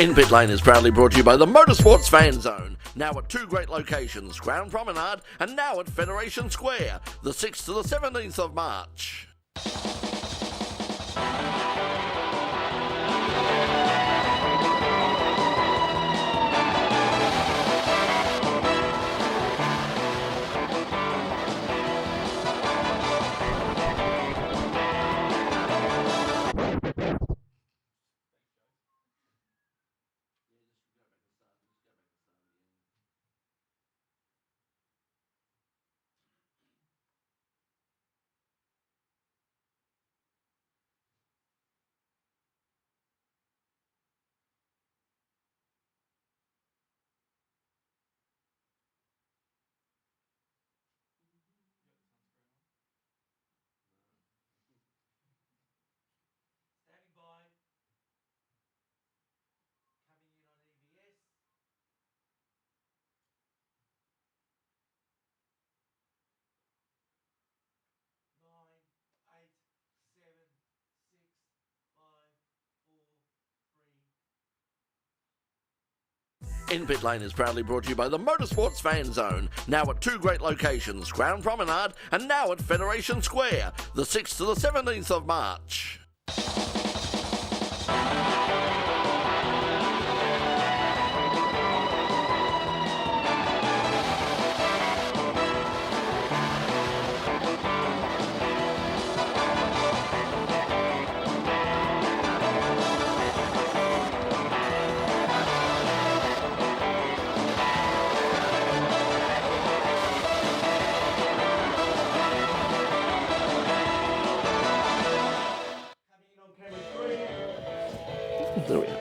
In Pit Lane is proudly brought to you by the Motorsports Fan Zone. Now at two great locations, Crown Promenade and now at Federation Square, the 6th to the 17th of March. In Pit Lane is proudly brought to you by the Motorsports Fan Zone. Now at two great locations, Crown Promenade and now at Federation Square, the 6th to the 17th of March. There we go.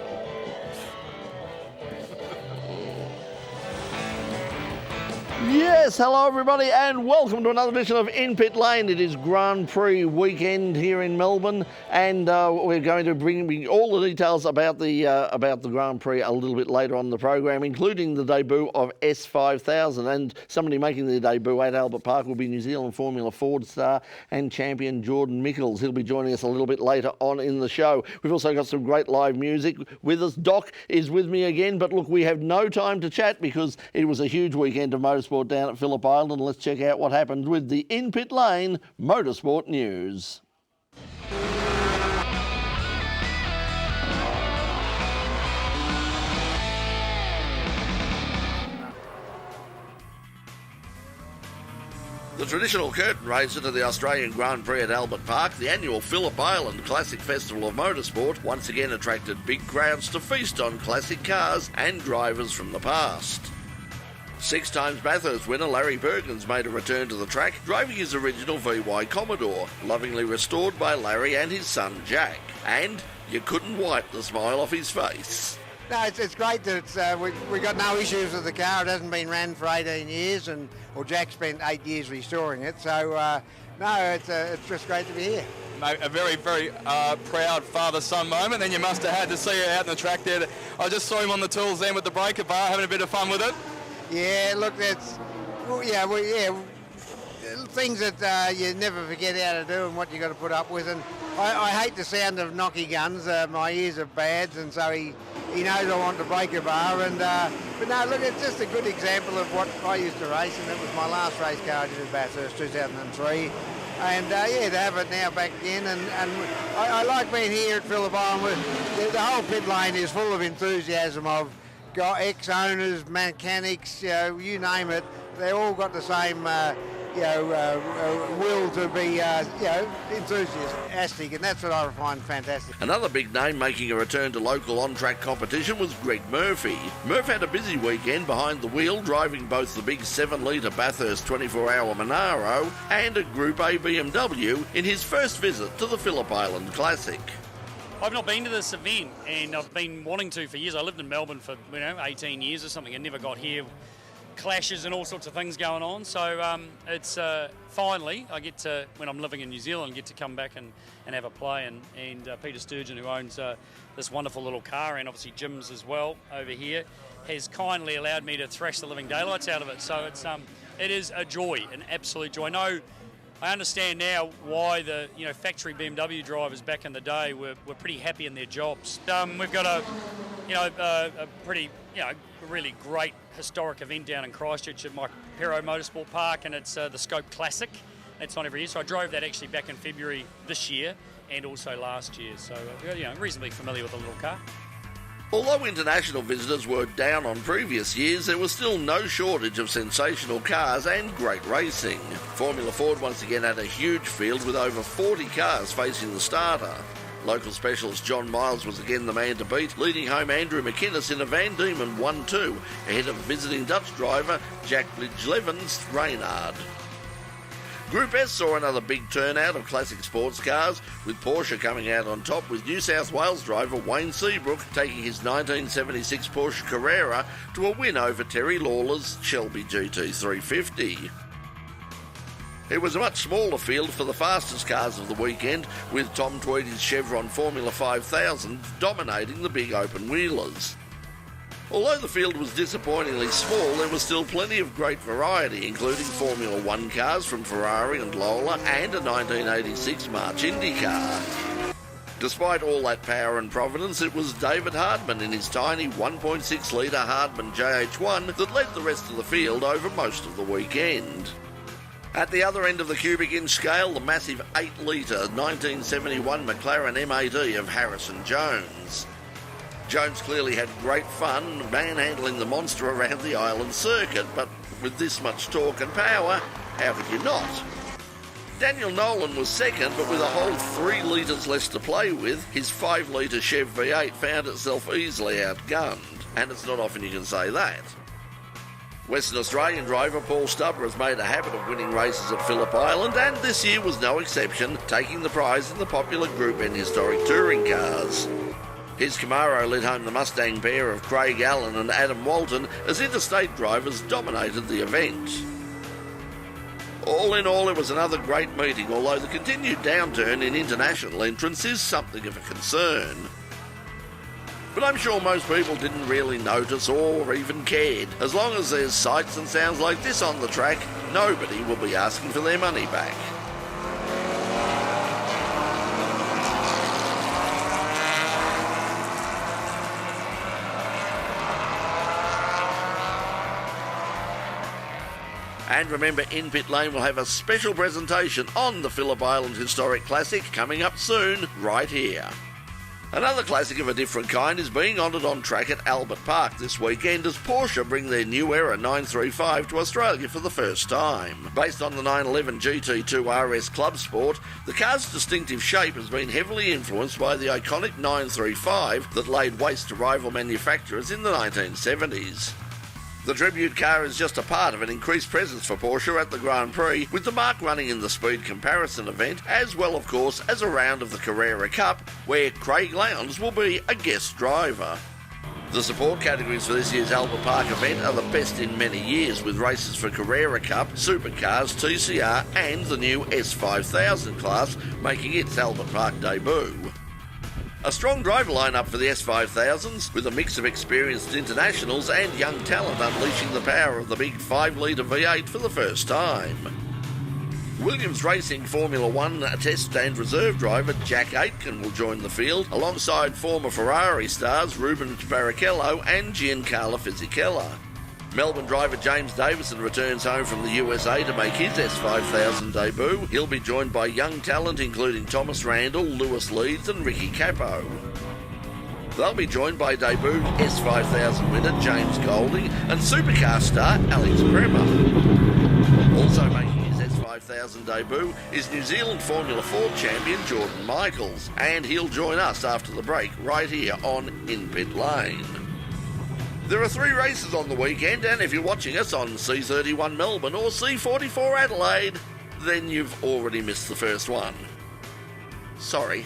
Yes, hello everybody and welcome to another edition of In Pit Lane. It is Grand Prix weekend here in Melbourne and we're going to bring all the details about the Grand Prix a little bit later on in the program, including the debut of S5000, and somebody making their debut at Albert Park will be New Zealand Formula Ford star and champion Jordan Michals. He'll be joining us a little bit later on in the show. We've also got some great live music with us. Doc is with me again, but look, we have no time to chat because it was a huge weekend of motorsport down at Phillip Island. Let's check out what happened with the In Pit Lane Motorsport News. The traditional curtain raiser to the Australian Grand Prix at Albert Park, the annual Phillip Island Classic Festival of Motorsport, once again attracted big crowds to feast on classic cars and drivers from the past. 6 times Bathurst winner Larry Perkins made a return to the track, driving his original VY Commodore, lovingly restored by Larry and his son Jack. And you couldn't wipe the smile off his face. No, it's great that we got no issues with the car. It hasn't been ran for 18 years, Jack spent 8 years restoring it. So, it's just great to be here. Mate, a very, very proud father-son moment, and you must have had to see it out in the track there. I just saw him on the tools then with the breaker bar, having a bit of fun with it. Yeah, look, things that you never forget how to do and what you got to put up with. And I hate the sound of knocky guns. My ears are bad, and so he knows I want to break a bar. But no, look, it's just a good example of what I used to race, and it was my last race car I did in Bathurst, 2003. And to have it now back again, and I like being here at Phillip Island. The whole pit lane is full of enthusiasm of ex-owners, mechanics, you name it. They all got the same, will to be, enthusiastic, and that's what I find fantastic. Another big name making a return to local on-track competition was Greg Murphy. Murph had a busy weekend behind the wheel, driving both the big 7-litre Bathurst 24-hour Monaro and a Group A BMW in his first visit to the Phillip Island Classic. I've not been to this event, and I've been wanting to for years. I lived in Melbourne for 18 years or something, and never got here. Clashes and all sorts of things going on. So it's finally I get to, when I'm living in New Zealand, get to come back and have a play. And Peter Sturgeon, who owns this wonderful little car, and obviously Jim's as well over here, has kindly allowed me to thrash the living daylights out of it. So it is a joy, an absolute joy. I know I understand now why the factory BMW drivers back in the day were pretty happy in their jobs. We've got a pretty really great historic event down in Christchurch at my Pero Motorsport Park, and it's the Scope Classic. It's on every year, so I drove that actually back in February this year and also last year. So reasonably familiar with the little car. Although international visitors were down on previous years, there was still no shortage of sensational cars and great racing. Formula Ford once again had a huge field with over 40 cars facing the starter. Local specialist John Miles was again the man to beat, leading home Andrew McInnes in a Van Diemen 1-2, ahead of visiting Dutch driver Jack Blige-Levens Reynard. Group S saw another big turnout of classic sports cars, with Porsche coming out on top, with New South Wales driver Wayne Seabrook taking his 1976 Porsche Carrera to a win over Terry Lawler's Shelby GT350. It was a much smaller field for the fastest cars of the weekend, with Tom Tweedy's Chevron Formula 5000 dominating the big open wheelers. Although the field was disappointingly small, there was still plenty of great variety, including Formula 1 cars from Ferrari and Lola and a 1986 March Indy car. Despite all that power and provenance, it was David Hardman in his tiny 1.6 litre Hardman JH1 that led the rest of the field over most of the weekend. At the other end of the cubic inch scale, the massive 8 litre 1971 McLaren M8E of Harrison Jones. Jones clearly had great fun manhandling the monster around the island circuit, but with this much torque and power, how could you not? Daniel Nolan was second, but with a whole 3 litres less to play with, his 5 litre Chev V8 found itself easily outgunned, and it's not often you can say that. Western Australian driver Paul Stubber has made a habit of winning races at Phillip Island, and this year was no exception, taking the prize in the popular Group N historic touring cars. His Camaro led home the Mustang pair of Craig Allen and Adam Walton as interstate drivers dominated the event. All in all, it was another great meeting, although the continued downturn in international entrants is something of a concern. But I'm sure most people didn't really notice or even cared. As long as there's sights and sounds like this on the track, nobody will be asking for their money back. And remember, In Pit Lane will have a special presentation on the Phillip Island Historic Classic coming up soon, right here. Another classic of a different kind is being honoured on track at Albert Park this weekend as Porsche bring their New Era 935 to Australia for the first time. Based on the 911 GT2 RS Club Sport, the car's distinctive shape has been heavily influenced by the iconic 935 that laid waste to rival manufacturers in the 1970s. The tribute car is just a part of an increased presence for Porsche at the Grand Prix, with the marque running in the speed comparison event, as well of course as a round of the Carrera Cup, where Craig Lowndes will be a guest driver. The support categories for this year's Albert Park event are the best in many years, with races for Carrera Cup, Supercars, TCR and the new S5000 class making its Albert Park debut. A strong driver lineup for the S5000s, with a mix of experienced internationals and young talent unleashing the power of the big 5 litre V8 for the first time. Williams Racing Formula 1 test and reserve driver Jack Aitken will join the field, alongside former Ferrari stars Rubens Barichello and Giancarlo Fisichella. Melbourne driver James Davison returns home from the USA to make his S5000 debut. He'll be joined by young talent including Thomas Randall, Lewis Leeds and Ricky Capo. They'll be joined by debut S5000 winner James Golding and supercar star Alex Bremer. Also making his S5000 debut is New Zealand Formula 4 champion Jordan Michals, and he'll join us after the break right here on In Pit Lane. There are 3 races on the weekend, and if you're watching us on C31 Melbourne or C44 Adelaide, then you've already missed the first one. Sorry.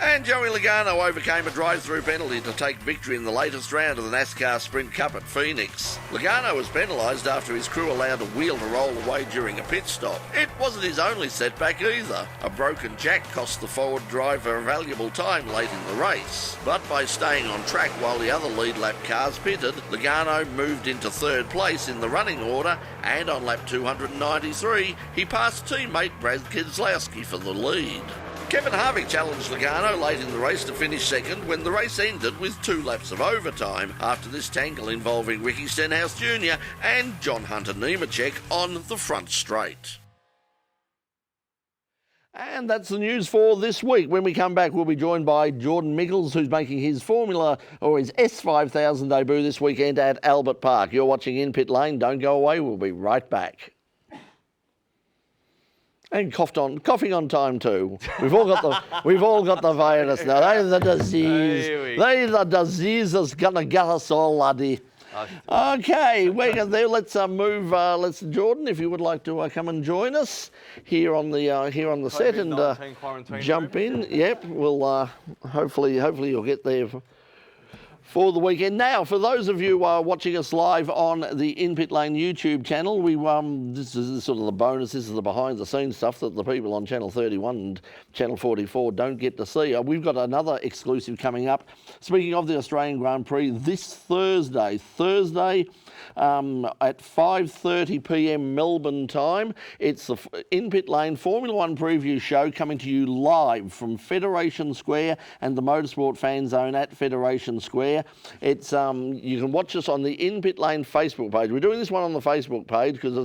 And Joey Logano overcame a drive-through penalty to take victory in the latest round of the NASCAR Sprint Cup at Phoenix. Logano was penalised after his crew allowed a wheel to roll away during a pit stop. It wasn't his only setback either. A broken jack cost the forward driver a valuable time late in the race. But by staying on track while the other lead lap cars pitted, Logano moved into third place in the running order, and on lap 293, he passed teammate Brad Keselowski for the lead. Kevin Harvick challenged Logano late in the race to finish second when the race ended with 2 laps of overtime after this tangle involving Ricky Stenhouse Jr. and John Hunter Nemechek on the front straight. And that's the news for this week. When we come back, we'll be joined by Jordan Michals, who's making his his S5000 debut this weekend at Albert Park. You're watching In Pit Lane. Don't go away. We'll be right back. And coughing on time too. We've all got the virus now. They're the disease. They're the disease that's gonna get us all, laddie. Okay, we're going to let's move. Let's Jordan, if you would like to come and join us here on the set and jump in. Yep, we'll hopefully you'll get there for the weekend. Now, for those of you watching us live on the In Pit Lane YouTube channel, this is sort of the bonus. This is the behind-the-scenes stuff that the people on Channel 31 and Channel 44 don't get to see. We've got another exclusive coming up. Speaking of the Australian Grand Prix, this Thursday at 5:30 p.m. Melbourne time, it's the In Pit Lane Formula One preview show coming to you live from Federation Square and the Motorsport Fan Zone at Federation Square. It's you can watch us on the In Pit Lane Facebook page. We're doing this one on the Facebook page because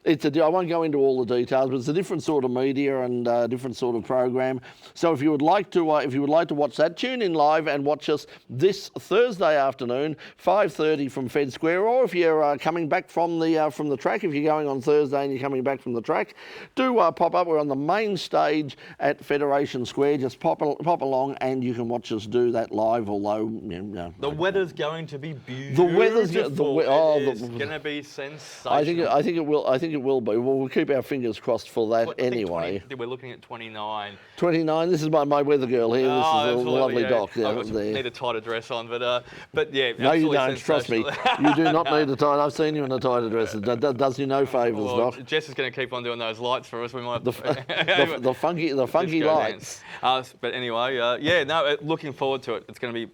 it's a I won't go into all the details, but it's a different sort of media and different sort of program. So if you would like to watch that, tune in live and watch us this Thursday afternoon, 5:30 from Fed Square. Or if you're coming back from the track, if you're going on Thursday and you're coming back from the track, do pop up. We're on the main stage at Federation Square. Just pop along and you can watch us do that live. Although the weather's going to be beautiful. The weather's going to be sensational. I think it will. I think it will be. We'll keep our fingers crossed for that anyway. We're looking at 29. 29. This is my weather girl here. This is a lovely doc. I need a tighter dress on, but yeah. No, you don't. Trust me. You do not need a tight. I've seen you in a tighter dress. It does you no favours, Doc. Jess is going to keep on doing those lights for us. We might the funky lights. But anyway, looking forward to it. It's going to be.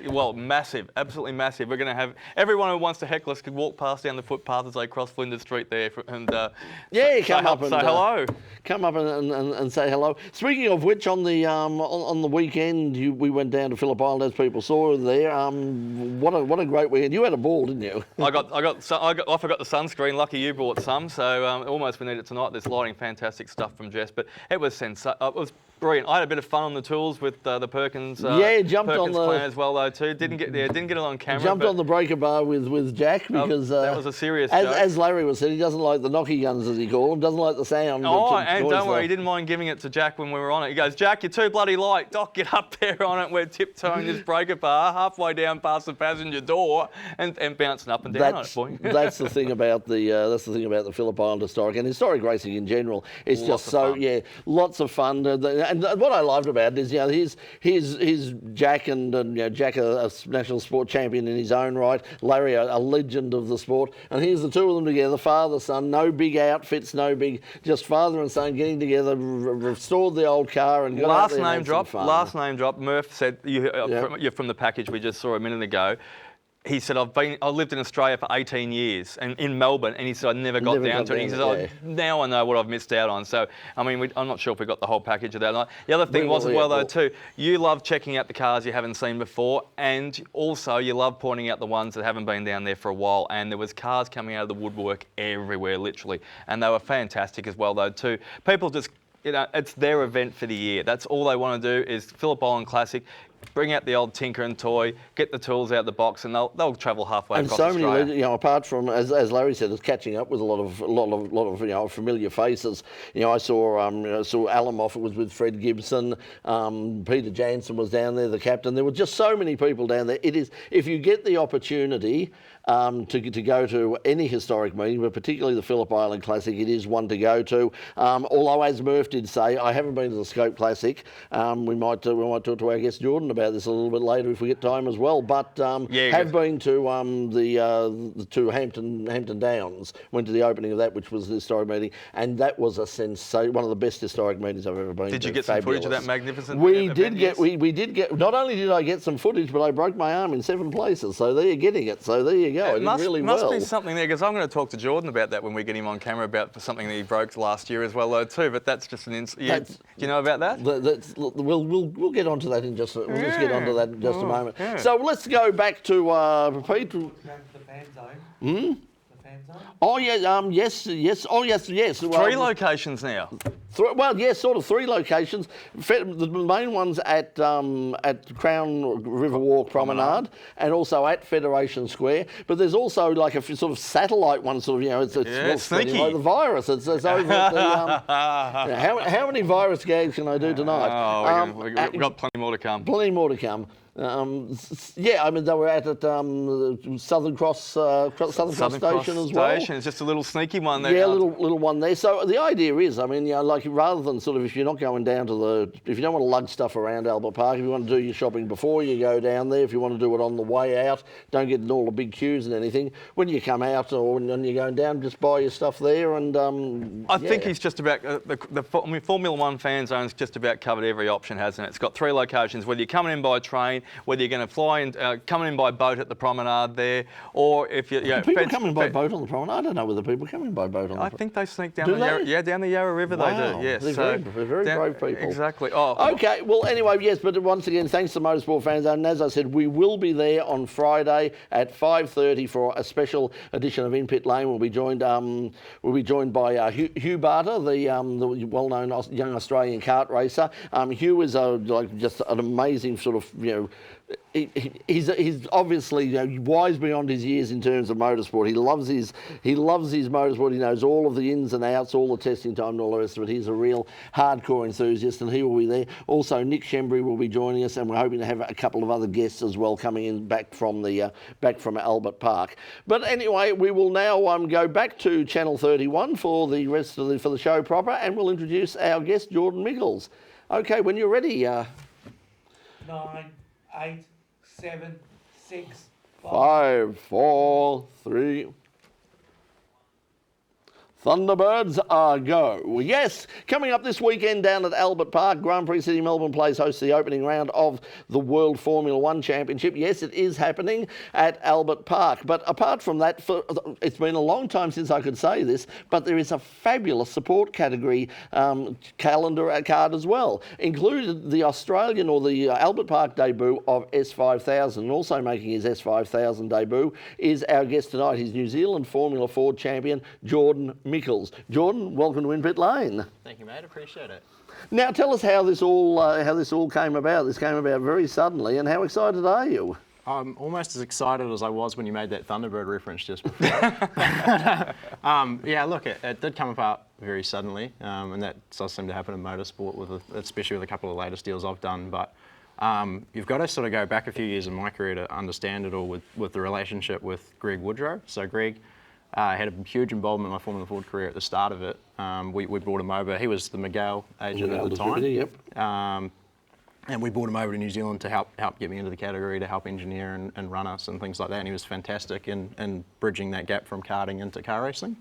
Well, massive, absolutely massive. We're going to have everyone who wants to heckle us could walk past down the footpath as they cross Flinders Street there, and come up and say hello. Come up and say hello. Speaking of which, on the weekend we went down to Phillip Island, as people saw there. What a great weekend! You had a ball, didn't you? I forgot the sunscreen. Lucky you bought some, so almost we need it tonight. There's lighting, fantastic stuff from Jess, but it was sensational. It was brilliant. I had a bit of fun on the tools with the Perkins. Jumped Perkins on the plan as well though too. Didn't get it on camera. Jumped on the breaker bar with Jack because that was a serious joke. As Larry was said, he doesn't like the knocky guns as he called them. Doesn't like the sound. And don't worry, he didn't mind giving it to Jack when we were on it. He goes, "Jack, you're too bloody light. Doc, get up there on it. We're tiptoeing this breaker bar halfway down past the passenger door and bouncing up and down on it, boy." That's the thing about the Phillip Island historic racing in general. It's lots of fun. And what I loved about it is, here's Jack and Jack a national sport champion in his own right, Larry a legend of the sport, and here's the two of them together, father son, no big outfits, just father and son getting together, restored the old car and got out there and had some fun. Last name drop. Murph said you're from the package we just saw a minute ago. He said, I lived in Australia for 18 years and in Melbourne, and he said, I never got down to it. He says, now I know what I've missed out on. So, I mean, I'm not sure if we got the whole package of that. The other thing though, too, you love checking out the cars you haven't seen before, and also you love pointing out the ones that haven't been down there for a while. And there was cars coming out of the woodwork everywhere, literally. And they were fantastic as well, though, too. People just, it's their event for the year. That's all they want to do is Phillip Island Classic. bring out the old tinker and toy, get the tools out of the box, and they'll travel halfway across Australia. And so many, apart from as Larry said, it's catching up with a lot of familiar faces. I saw Alan Moffat was with Fred Gibson, Peter Jansen was down there, the captain. There were just so many people down there. It is, if you get the opportunity to go to any historic meeting, but particularly the Phillip Island Classic, it is one to go to. Although, as Murph did say, I haven't been to the Scope Classic. We might talk to our guest Jordan about this a little bit later if we get time as well. But have been to the to Hampton Downs. Went to the opening of that, which was the historic meeting, and that was a sensation. One of the best historic meetings I've ever been to. Did you get some footage of that magnificent? We did get. Not only did I get some footage, but I broke my arm in 7 places. So there you're getting it. So there you go. It must be something there, because I'm going to talk to Jordan about that when we get him on camera about something that he broke last year as well, though, too. But that's just an do you know about that? We'll get onto that in just. We'll just get onto that in just a moment. Yeah. So let's go back to Pete. The fan zone. Oh yeah, yes. Oh yes. 3 locations now. Sort of 3 locations. The main ones at Crown River Walk Promenade and also at Federation Square. But there's also like a sort of satellite one, it's sneaky. Like the virus. It's over at the. How many virus gags can I do tonight? Oh, we've got plenty more to come. Plenty more to come. They were at Southern Cross Station as well. It's just a little sneaky one there. Yeah, little one there. So the idea is, rather than sort of, if you're not going down to if you don't want to lug stuff around Albert Park, if you want to do your shopping before you go down there, if you want to do it on the way out, don't get in all the big queues and anything. When you come out or when you're going down, just buy your stuff there. And I think he's just about Formula One fan zone's just about covered every option, hasn't it? It's got 3 locations. Whether you're coming in by train, whether you're going to fly in, coming in by boat at the promenade there, or if people coming by boat on the promenade. I don't know whether people coming by boat on the promenade. I think they sneak down down the Yarra River. Wow. They do. Yes, they're very brave people. Exactly. Okay. Well, anyway, yes. But once again, thanks to Motorsport Fan Zone. And as I said, we will be there on Friday at 5:30 for a special edition of In Pit Lane. We'll be joined by Hugh Barter, the well-known young Australian kart racer. Hugh is just an amazing sort of He's obviously wise beyond his years in terms of motorsport. He loves his motorsport. He knows all of the ins and outs, all the testing time and all the rest of it. He's a real hardcore enthusiast, and he will be there. Also, Nick Shembry will be joining us, and we're hoping to have a couple of other guests as well coming in back from Albert Park. But anyway, we will now go back to Channel 31 for the rest of the show proper, and we'll introduce our guest Jordan Michals. Okay, when you're ready. 9, 8, 7, 6, 5, 4, 3. Thunderbirds are go. Yes, coming up this weekend down at Albert Park, Grand Prix City Melbourne plays host to the opening round of the World Formula One Championship. Yes, it is happening at Albert Park. But apart from that, it's been a long time since I could say this, but there is a fabulous support category calendar card as well. Included the Australian or the Albert Park debut of S5000. And also making his S5000 debut is our guest tonight, his New Zealand Formula Ford champion, Jordan Michals. Jordan, welcome to In Pit Lane. Thank you, mate. Appreciate it. Now, tell us how this all came about. This came about very suddenly, and how excited are you? I'm almost as excited as I was when you made that Thunderbird reference just before. Look, it did come about very suddenly, and that does seem to happen in motorsport, especially with a couple of the latest deals I've done. But you've got to sort of go back a few years in my career to understand it all with the relationship with Greg Woodrow. So Greg had a huge involvement in my Formula Ford career at the start of it. We brought him over. He was the Miguel agent at the time. Yep. And we brought him over to New Zealand to help get me into the category, to help engineer and run us and things like that. And he was fantastic in bridging that gap from karting into car racing.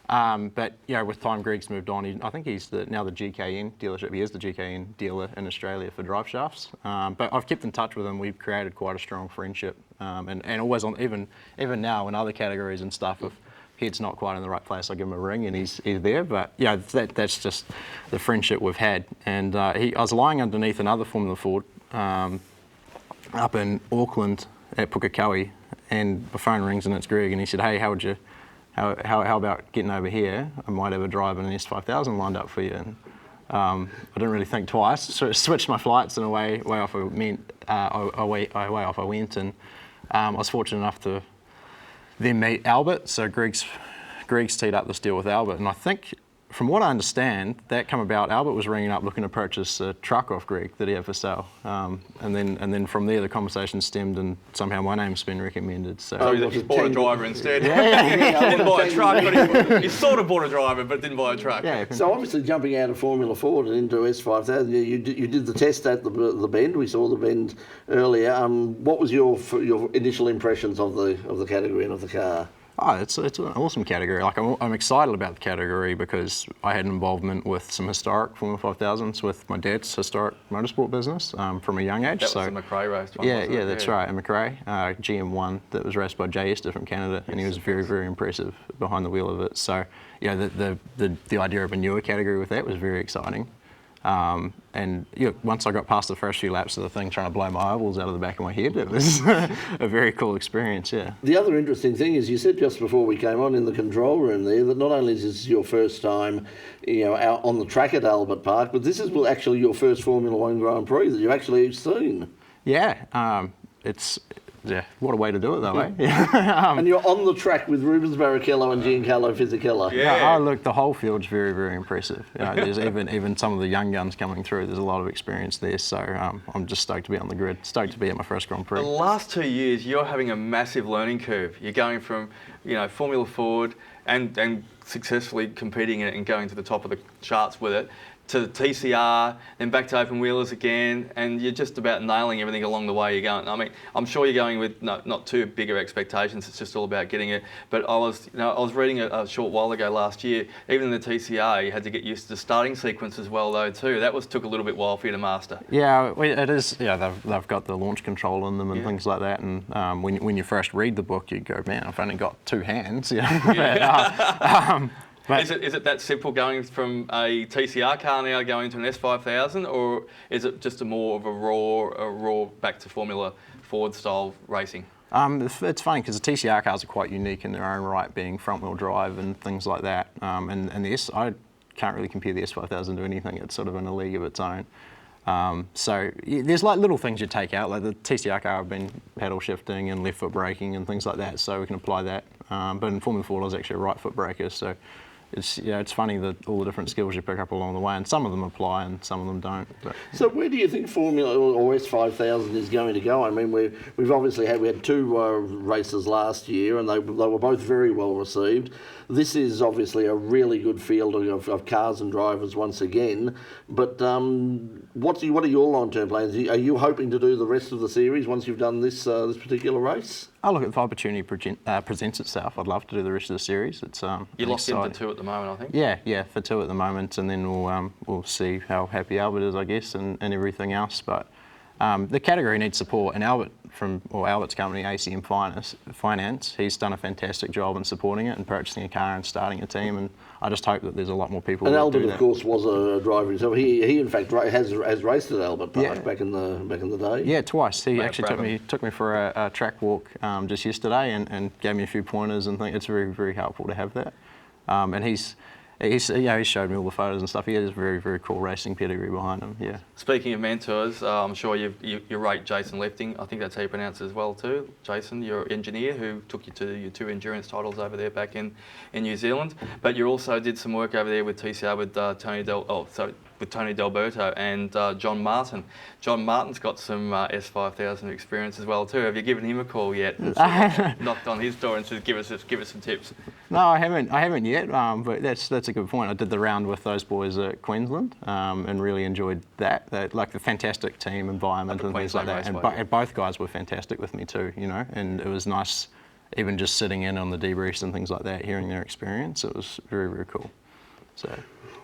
But with time, Greg's moved on. I think he's now the GKN dealership. He is the GKN dealer in Australia for drive shafts. But I've kept in touch with him. We've created quite a strong friendship, and always on even now in other categories and stuff. If head's not quite in the right place, I give him a ring and he's there. But that's just the friendship we've had. And I was lying underneath another Formula Ford up in Auckland at Pukekohe, and the phone rings and it's Greg, and he said, "Hey, how about getting over here? I might have a drive in an S5000 lined up for you." And I didn't really think twice. So I switched my flights and away off I went, and I was fortunate enough to then meet Albert. So Greg's teed up this deal with Albert, and I think, from what I understand, that come about. Albert was ringing up looking to purchase a truck off Greg that he had for sale, and then from there the conversation stemmed, and somehow my name's been recommended. So he's bought a driver instead. Yeah. He didn't buy a truck, but he sort of bought a driver, but didn't buy a truck. Yeah. So obviously jumping out of Formula Ford and into S5000, you did the test at the Bend. We saw the Bend earlier. What was your initial impressions of the category and of the car? Oh, it's an awesome category. Like I'm excited about the category because I had an involvement with some historic Formula 5000s with my dad's historic motorsport business from a young age. That was the McRae race. Yeah, that's right. And McRae, GM1, that was raced by Jay Esther from Canada, and he was very, very impressive behind the wheel of it. So, yeah, the idea of a newer category with that was very exciting. And once I got past the first few laps of the thing, trying to blow my eyeballs out of the back of my head, it was a very cool experience, yeah. The other interesting thing is you said just before we came on in the control room there that not only is this your first time, out on the track at Albert Park, but this is actually your first Formula One Grand Prix that you've actually seen. Yeah, yeah, what a way to do it though, eh? And you're on the track with Rubens Barichello and Giancarlo Fisichella. Yeah. Oh, look, the whole field's very, very impressive. There's even some of the young guns coming through. There's a lot of experience there, so I'm just stoked to be on the grid. Stoked to be at my first Grand Prix. The last 2 years, you're having a massive learning curve. You're going from, Formula Ford and successfully competing in it and going to the top of the charts with it, to TCR, then back to open wheelers again, and you're just about nailing everything along the way you're going. I mean, I'm sure you're going with not too bigger expectations. It's just all about getting it. But I was reading a short while ago last year. Even in the TCR, you had to get used to the starting sequence as well, though too. That took a little bit while for you to master. Yeah, it is. Yeah, they've got the launch control in them and things like that. And when you first read the book, you go, man, I've only got two hands. But, is it that simple going from a TCR car now going to an S5000, or is it just more of a raw back to Formula Ford style racing? It's funny because the TCR cars are quite unique in their own right, being front-wheel drive and things like that. And I can't really compare the S5000 to anything. It's sort of in a league of its own. So there's like little things you take out, like the TCR car have been paddle shifting and left foot braking and things like that, so we can apply that. But in Formula Ford, I was actually a right foot braker, so it's funny that all the different skills you pick up along the way, and some of them apply and some of them don't. But. So where do you think Formula or S5000 is going to go? I mean, we've obviously had two races last year, and they were both very well received. This is obviously a really good field of cars and drivers once again. But what are your long-term plans? Are you hoping to do the rest of the series once you've done this particular race? Oh, look, if the opportunity presents itself, I'd love to do the rest of the series. It's you're locked in for 2 at the moment, I think. Yeah, for 2 at the moment, and then we'll see how happy Albert is, I guess, and everything else. But the category needs support, and Albert's company, ACM Finance, he's done a fantastic job in supporting it and purchasing a car and starting a team, and I just hope that there's a lot more people. And that Albert, do that. of course, was a driver himself. He in fact has raced at Albert Park back in the day. Yeah, twice. He actually took me for a track walk just yesterday and gave me a few pointers and things. It's very, very helpful to have that. And he showed me all the photos and stuff. He has a very, very cool racing pedigree behind him. Yeah. Speaking of mentors, I'm sure you rate Jason Lefting. I think that's how you pronounce it as well too. Jason, your engineer who took you to your 2 endurance titles over there back in New Zealand. But you also did some work over there with TCR with Tony D'Alberto and John Martin. John Martin's got some S5000 experience as well too. Have you given him a call yet? And knocked on his door and said, give us some tips. No, I haven't yet. But that's a good point. I did the round with those boys at Queensland and really enjoyed that. Like the fantastic team environment and things like that. And both guys were fantastic with me too. And it was nice, even just sitting in on the debriefs and things like that, hearing their experience. It was very, very cool. So.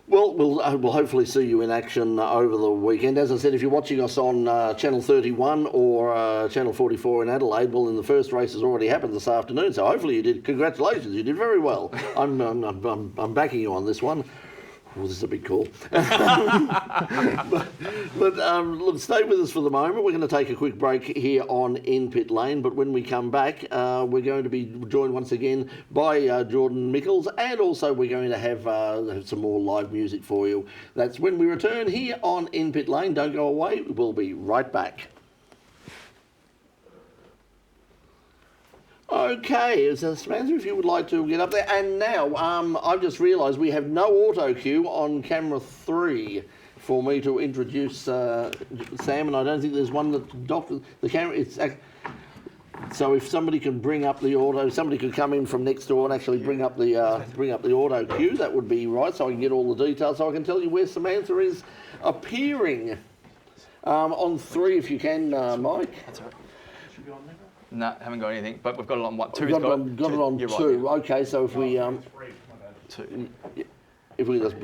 Well, we'll hopefully see you in action over the weekend. As I said, if you're watching us on Channel 31 or Channel 44 in Adelaide, well, then the first race has already happened this afternoon. So hopefully you did. Congratulations, you did very well. I'm backing you on this one. Well, this is a big call. but look, stay with us for the moment. We're going to take a quick break here on In Pit Lane, but when we come back, we're going to be joined once again by Jordan Michals, and also we're going to have some more live music for you. That's when we return here on In Pit Lane. Don't go away. We'll be right back. Okay, so Samantha, if you would like to get up there. And now, I've just realised we have no auto cue on camera 3 for me to introduce Sam, and I don't think there's one that the camera. So if somebody can bring up the auto, somebody could come in from next door and actually bring up the auto cue. That would be right, so I can get all the details, so I can tell you where Samantha is appearing on 3, if you can, Mike. That's all right. No, haven't got anything, but we've got it on what? 2. Got it on 2. Right. Okay, so if we 2. if we just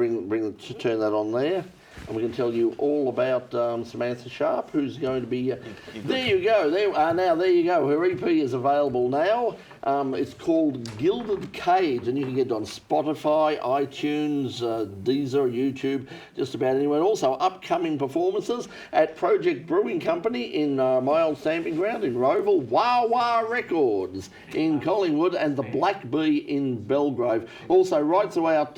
turn that on there, and we can tell you all about Samantha Sharp, who's going to be. There you go. There you go. Her EP is available now. It's called Gilded Cage, and you can get it on Spotify, iTunes, Deezer, YouTube, just about anywhere. Also, upcoming performances at Project Brewing Company in my old stamping ground in Roval, Wah Wah Records in Collingwood, and the Black Bee in Belgrave. Also, right throughout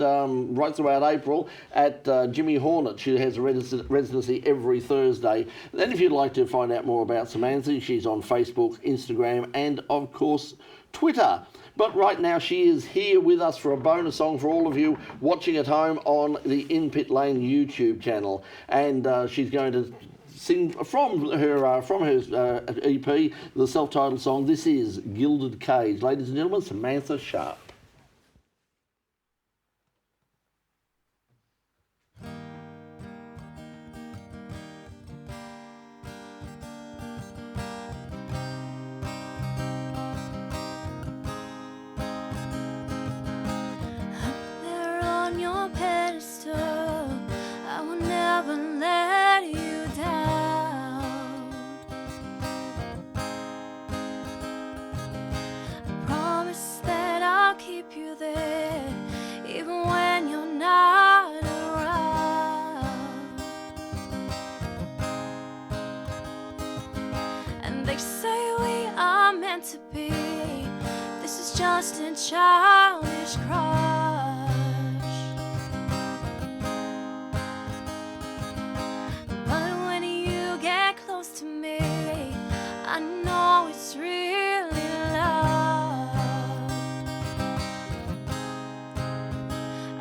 April at Jimmy Hornet. She has a residency every Thursday. Then, if you'd like to find out more about Samantha, she's on Facebook, Instagram, and of course Twitter. But right now she is here with us for a bonus song for all of you watching at home on the In Pit Lane YouTube channel, and she's going to sing from her EP, the self-titled song. This is Gilded Cage. Ladies and gentlemen, Samantha Sharp. Let you down. I promise that I'll keep you there, even when you're not around. And they say we are meant to be. This is just a childish cry. To me, I know it's really love.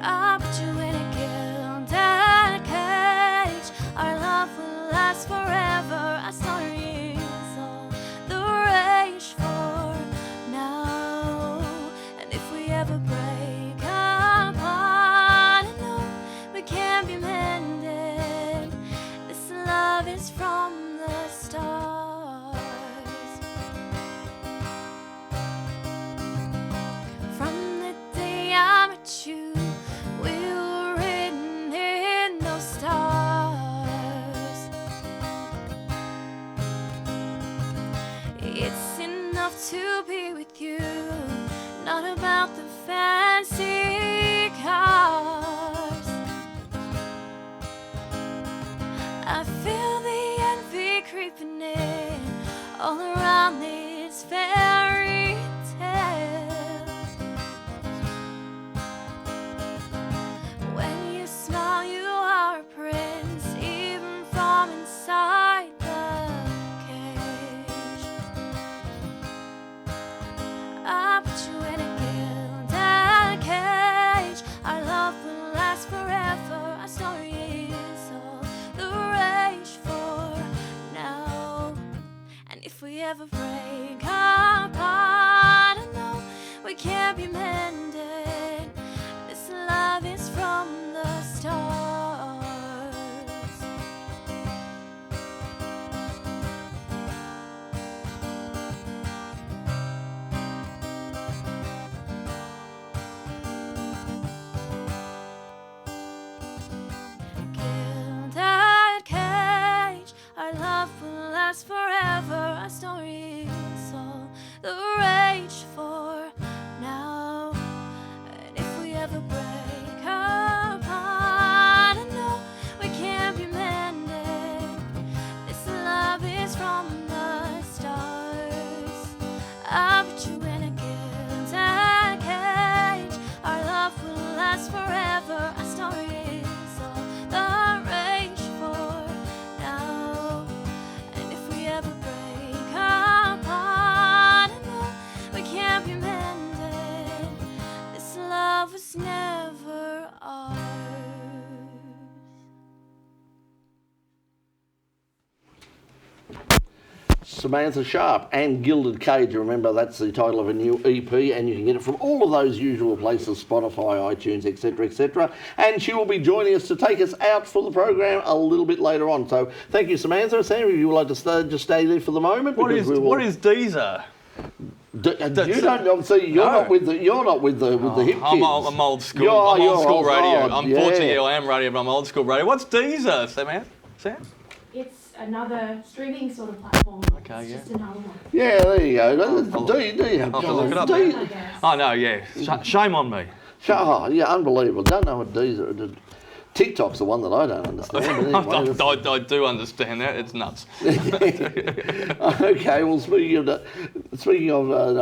I put you in a gilded cage. Our love will last forever. I saw your years all the rage for now. And if we ever break apart, I know we can't be mended. This love is from the stars. From the day I met you, we were written in those stars. It's enough to be with you, not about the fancy cars. I feel the envy creeping in all around these fairy tales. When you smile, you are a prince, even from inside the cage. I put you in a gilded cage. Our love will last forever. Our story is all the rage for now. And if we ever Samantha Sharp and Gilded Cage. Remember, that's the title of a new EP, and you can get it from all of those usual places, Spotify, iTunes, etc., etc. And she will be joining us to take us out for the program a little bit later on. So thank you, Samantha. Sam, if you would like to just stay there for the moment. What is Deezer? You don't know. See, you're not with the hip kids. I'm old school. I'm old school radio. Unfortunately, I am radio, but I'm old school radio. What's Deezer, Samantha? Sam? It's another streaming sort of platform. Okay, it's yeah. just another one. Yeah, there you go. I'll have to look it up. Oh no, yeah. Shame on me. Oh, yeah, unbelievable. Don't know what Deezer. TikTok's the one that I don't understand. But anyway, I do understand that. It's nuts. Okay, well, speaking of,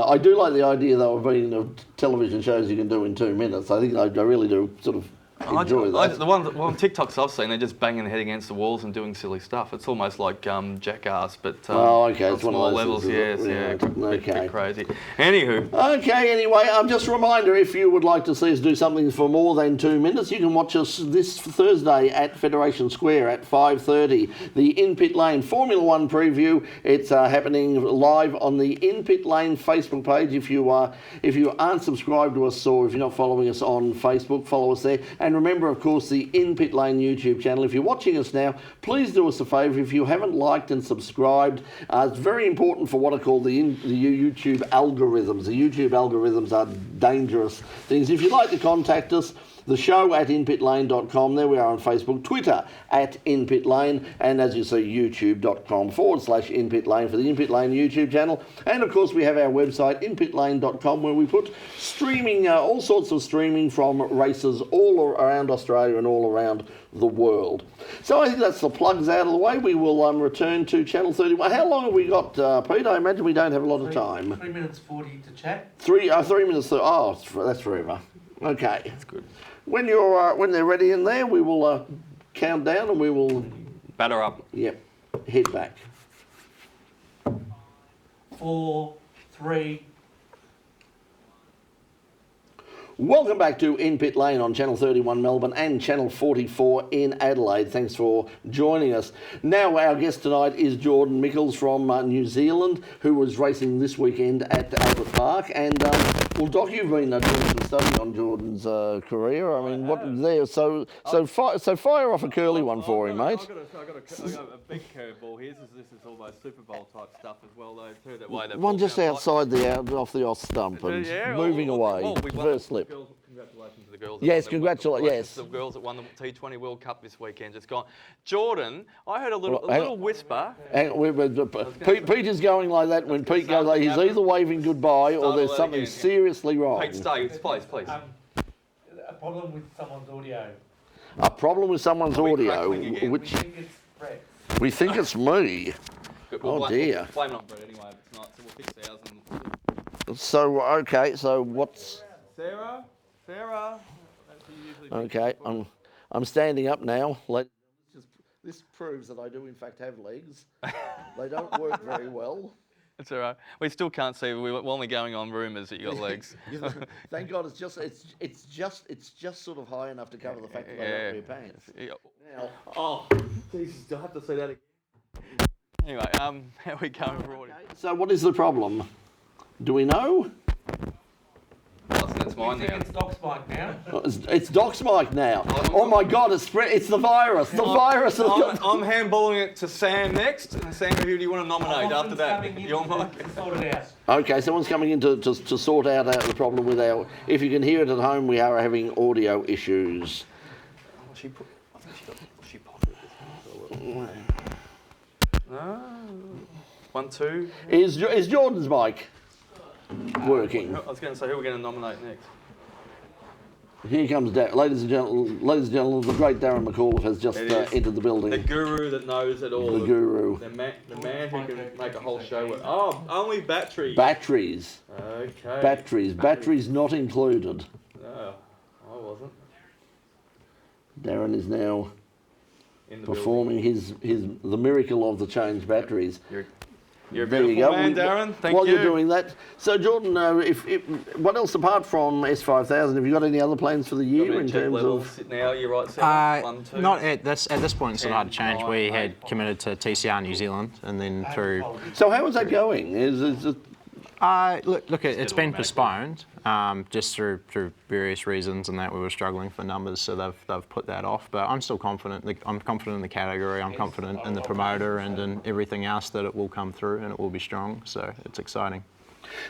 I do like the idea, though, of being television shows you can do in 2 minutes. I think I really do sort of enjoy that. The one TikToks I've seen, they're just banging their head against the walls and doing silly stuff. It's almost like Jackass, but okay, on it's one small of those levels. things, Yes, okay. Bit crazy. Anywho. Okay, anyway, just a reminder, if you would like to see us do something for more than 2 minutes, you can watch us this Thursday at Federation Square at 5:30. The In Pit Lane Formula One preview. It's happening live on the In Pit Lane Facebook page. If you aren't subscribed to us, or if you're not following us on Facebook, follow us there. And remember, of course, the In Pit Lane YouTube channel. If you're watching us now, please do us a favour. If you haven't liked and subscribed, it's very important for what are called the YouTube algorithms. The YouTube algorithms are dangerous things. If you'd like to contact us, the show at inpitlane.com. There we are on Facebook. Twitter at inpitlane. And as you see, youtube.com/inpitlane for the In Pit Lane YouTube channel. And of course, we have our website, inpitlane.com, where we put streaming, all sorts of streaming from races all around Australia and all around the world. So I think that's the plugs out of the way. We will return to Channel 31. How long have we got, Pete? I imagine we don't have a lot of time. 3 minutes 40 to chat. 3 minutes. That's forever. Okay. That's good. When they're ready in there, we will count down and we will batter up. Yep. Head back. 4, 3. Welcome back to In Pit Lane on Channel 31 Melbourne and Channel 44 in Adelaide. Thanks for joining us. Now our guest tonight is Jordan Michals from New Zealand, who was racing this weekend at Albert Park. And well, Doc, you've been doing some study on Jordan's career. I mean, what there? So fire off a curly one for him, mate. I've got a big curveball here. This is almost Super Bowl type stuff as well, though. Too, that way one just outside off the off stump and moving away. First slip. Congratulations to the girls. Yes, congratulations. Yes. The girls that won the T20 World Cup this weekend. Just gone. Jordan, I heard a little whisper. Pete is going like that when Pete goes like he's either waving goodbye or there's something seriously wrong. Pete, stay, please. A problem with someone's audio. A problem with someone's audio, We which think it's Brett. we think it's me. We'll dear. Blame it on Brett anyway if it's not. So we'll fix ours. So okay, so what's Sarah. Okay, I'm standing up now. This proves that I do in fact have legs. They don't work very well. That's all right. We still can't see. We're only going on rumours that you got legs. Thank God, it's just sort of high enough to cover the fact that I don't wear pants. Now, oh, Jesus! I have to say that again. Anyway, how are we going for audio? So what is the problem? Do we know? It's mine now. It's Doc's mic now. It's Doc's mic now. Oh my God, it's the virus. The virus. I'm handballing it to Sam next. And Sam, who do you want to nominate after that? Your mic. Sort it out. Okay, someone's coming in to sort out the problem with our... If you can hear it at home, we are having audio issues. I think she popped it. No. 1, 2. Is Jordan's mic working? I was going to say, who are we going to nominate next? Here comes Darren. Ladies and gentlemen, the great Darren McAuliffe has just entered the building. The guru that knows it all. The guru. The man who can make a whole show with... Oh, only batteries. Batteries. Okay. Batteries not included. No, I wasn't. Darren is now In the performing the miracle of the changed batteries. You're a There you beautiful go. man, Darren. Thank While you. you're doing that, so Jordan, what else apart from S5000? Have you got any other plans for the year in terms of? Now you're right. Seven, 1, 2. Not at this point. It's sort of hard to 10, change. 9, We 8, had committed to TCR New Zealand, and then through. So how is that going? Is it? Look, it's been postponed just through various reasons, and that we were struggling for numbers, so they've put that off. But I'm still confident. I'm confident in the category. I'm confident in the promoter and in everything else that it will come through and it will be strong. So it's exciting.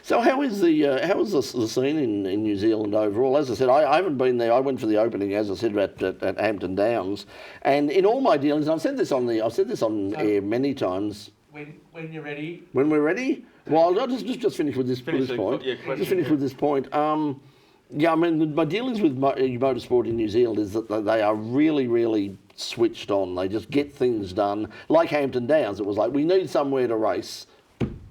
So how is the scene in New Zealand overall? As I said, I haven't been there. I went for the opening, as I said, at Hampton Downs, and in all my dealings, I've said this on air many times. When you're ready. When we're ready. Well, I'll just finish with this point. Just finish with this point. Yeah, I mean, my dealings with motorsport in New Zealand is that they are really, really switched on. They just get things done. Like Hampton Downs, it was like, we need somewhere to race.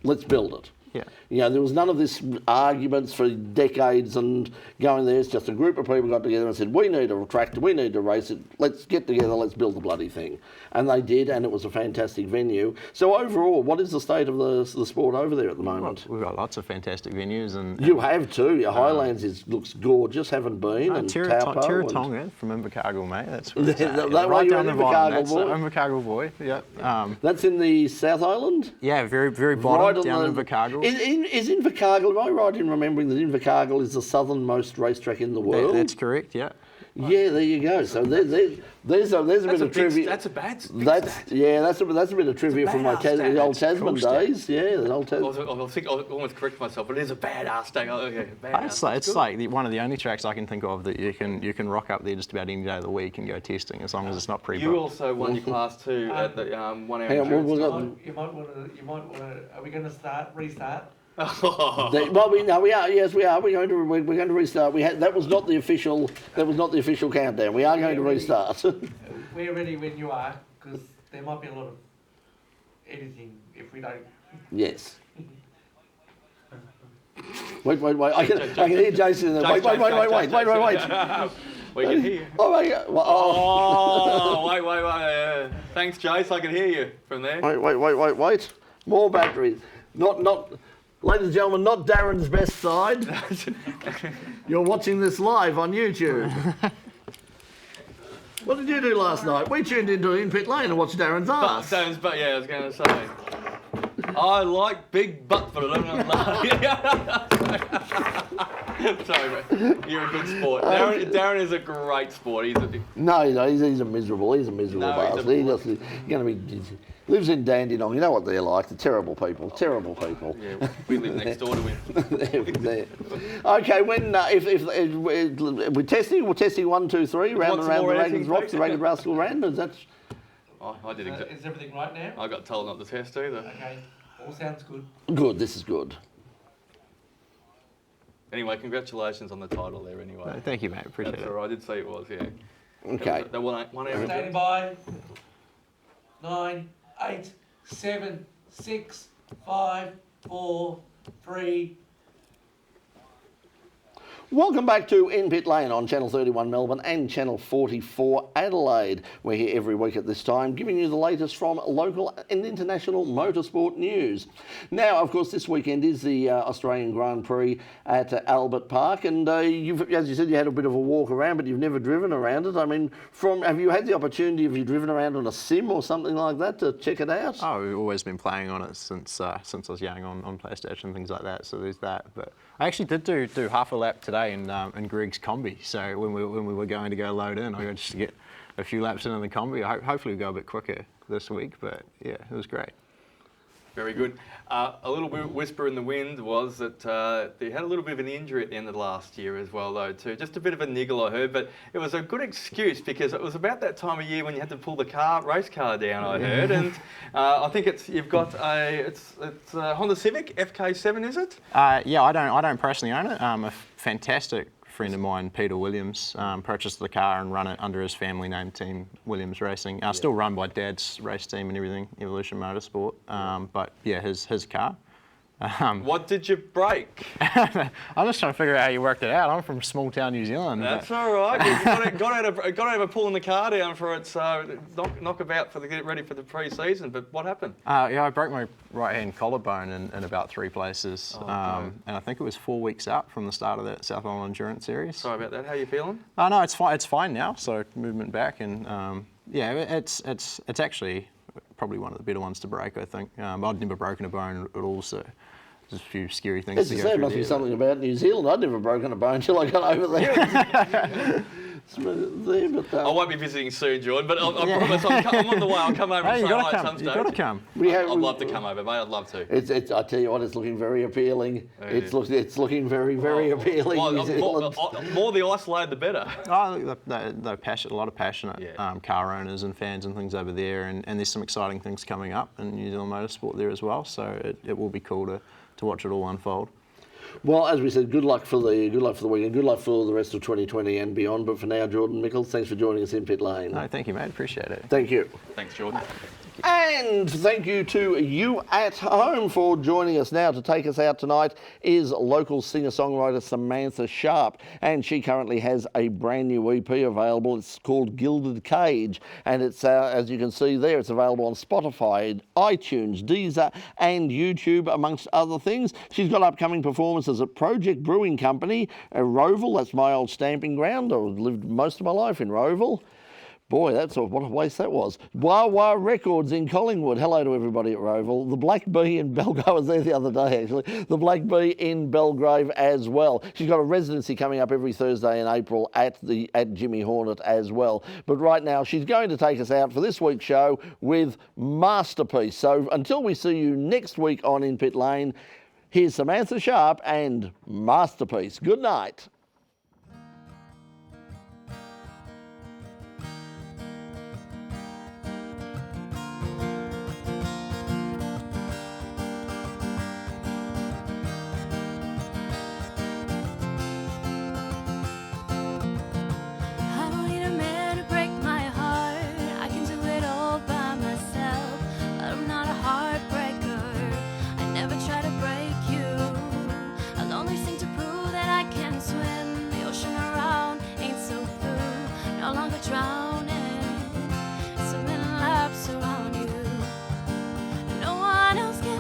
Let's build it. Yeah. You know, there was none of this arguments for decades and going there. It's just a group of people got together and said, we need a tractor, we need to race it, let's get together, let's build the bloody thing. And they did, and it was a fantastic venue. So overall, what is the state of the sport over there at the moment? We've got lots of fantastic venues. and You have too. Your Highlands looks gorgeous, haven't been. And Tiratonga from Invercargill, mate. That's where it's at. That way you're an Invercargill boy? Invercargill boy, yeah. That's in the South Island? Yeah, very, very bottom, down Invercargill. Is Invercargill, am I right in remembering that Invercargill is the southernmost racetrack in the world? That's correct, yeah. Yeah, there you go. So there's a bit of trivia. That's a bad stat. That's a bit of trivia from my the old Tasman days. Yeah, the old Tasman. I'll almost correct myself, but it is a badass stat. Okay, It's like one of the only tracks I can think of that you can rock up there just about any day of the week and go testing as long as it's not pre-booked. You also won your Class 2 at the 1 hour. Hang on, You might want to. Are we going to restart? Well, we are. Yes, we are. We're going to restart. That was not the official countdown. We are going to restart. We're ready when you are, because there might be a lot of editing if we don't. Yes. Wait. I can hear Jason in there. Wait. We can hear you. Oh my God. Wait. Thanks, Jace. I can hear you from there. Wait. More batteries. Not. Ladies and gentlemen, not Darren's best side. You're watching this live on YouTube. What did you do last night? We tuned into In Pit Lane and watched Darren's ass. But yeah, I was going to say. I like big butt for it. Sorry, mate. You're a good sport. Darren is a great sport. He's a miserable bastard. He's going to be. Lives in Dandenong. You know what they're like. They're terrible people. Yeah, we live next door to him. there. Okay, when if we're testing 1, 2, 3, round and round the Ragged Rocks, the Ragged Rascal Rand. Is that? Oh, I did exactly. Is everything right now? I got told not to test either. Okay, all sounds good. Good. This is good. Anyway, congratulations on the title there. Anyway. No, thank you, mate. Appreciate That's it. all right. I did say it was. Yeah. Okay. That one hour. Standing by. 9, 8, 7, 6, 5, 4, 3. Welcome back to In Pit Lane on Channel 31 Melbourne and Channel 44 Adelaide. We're here every week at this time, giving you the latest from local and international motorsport news. Now, of course, this weekend is the Australian Grand Prix at Albert Park, and as you said, you had a bit of a walk around, but you've never driven around it. I mean, have you had the opportunity? Have you driven around on a sim or something like that to check it out? Oh, we've always been playing on it since I was young on PlayStation and things like that. So there's that. But I actually did do half a lap today in Greg's combi. So when we were going to go load in, I got just to get a few laps in the combi. Hopefully we'll go a bit quicker this week, but yeah, it was great. Very good. A little bit whisper in the wind was that they had a little bit of an injury at the end of last year as well, though, too. Just a bit of a niggle, I heard, but it was a good excuse because it was about that time of year when you had to pull the race car down, I heard, and I think you've got a Honda Civic FK7, is it? Yeah, I don't personally own it. A fantastic friend of mine, Peter Williams, purchased the car and run it under his family name team, Williams Racing. Still run by Dad's race team and everything, Evolution Motorsport. But yeah, his car. What did you break? I'm just trying to figure out how you worked it out. I'm from small town New Zealand. That's all right. You got out of pulling the car down for it, so knockabout to get it ready for the pre-season. But what happened? Yeah, I broke my right hand collarbone in about 3 places, and I think it was 4 weeks out from the start of that South Island Endurance Series. Sorry about that. How are you feeling? Oh no, it's fine. It's fine now. So movement back, and yeah, it's actually probably one of the better ones to break, I think. I'd never broken a bone at all, so there's a few scary things As to you go say, it through must be there. something about New Zealand. I'd never broken a bone until I got over there. I won't be visiting soon, Jordan, but I promise I'm on the way. I'll come over and say hi at some You stage. got to come. I'd love to come over, mate. I'd love to. I tell you what, it's looking very appealing. It's looking very, very appealing. New Zealand. More the isolated, the better. Oh, they're passionate, a lot of passionate car owners and fans and things over there, and there's some exciting things coming up in New Zealand motorsport there as well. So it will be cool to watch it all unfold. Well, as we said, good luck for the weekend. Good luck for the rest of 2020 and beyond. But for now, Jordan Michals, thanks for joining us in Pit Lane. No, thank you, mate. Appreciate it. Thank you. Thanks, Jordan. And thank you to you at home for joining us. Now to take us out tonight is local singer-songwriter Samantha Sharp, and she currently has a brand new EP available. It's called Gilded Cage, and it's as you can see there, it's available on Spotify, iTunes, Deezer and YouTube, amongst other things. She's got upcoming performances at Project Brewing Company, Roval, that's my old stamping ground. I lived most of my life in Roval. Boy, what a waste that was. Wah Wah Records in Collingwood. Hello to everybody at Roval. The Black Bee in Belgrave. I was there the other day, actually. The Black Bee in Belgrave as well. She's got a residency coming up every Thursday in April at Jimmy Hornet as well. But right now, she's going to take us out for this week's show with Masterpiece. So until we see you next week on In Pit Lane, here's Samantha Sharp and Masterpiece. Good night.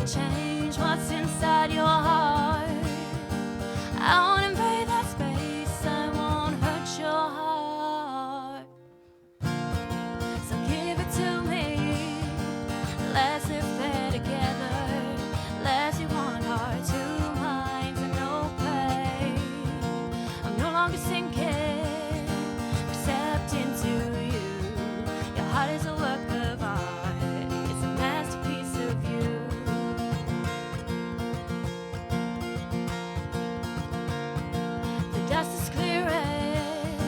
Change what's inside your heart. I won't invade that space. I won't hurt your heart. So give it to me. Let's live there together. Let's do one heart, 2 minds, and no pain. I'm no longer sinking, except into you. Your heart is a work of art. It's a masterpiece of you. Dust is clearing,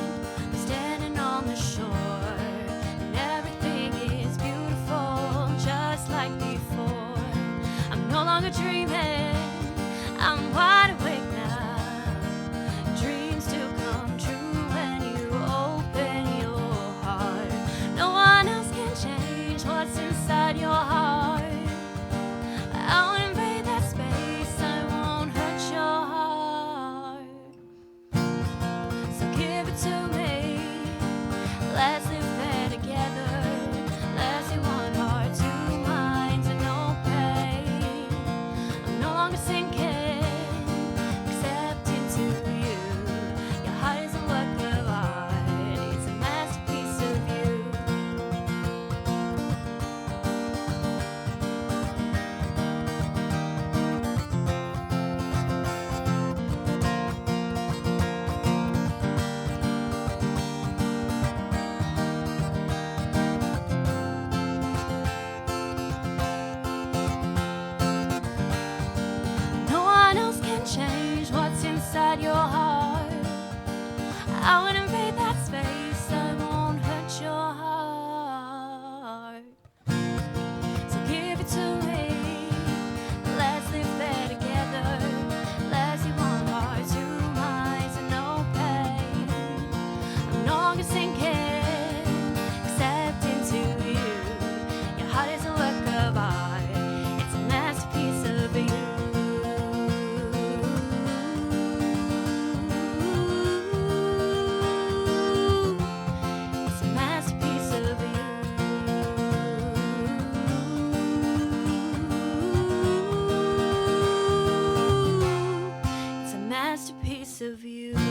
we're standing on the shore, and everything is beautiful, just like before. I'm no longer dreaming, I'm wide awake now. Dreams do come true when you open your heart. No one else can change what's inside your heart. I won't invade that space, I won't hurt your heart. So give it to me. Let's live there together. Let's do one heart, 2 minds, and no pain. I'm no longer sinking, except into you. Your heart is a work of art. It's a masterpiece of you. piece of you.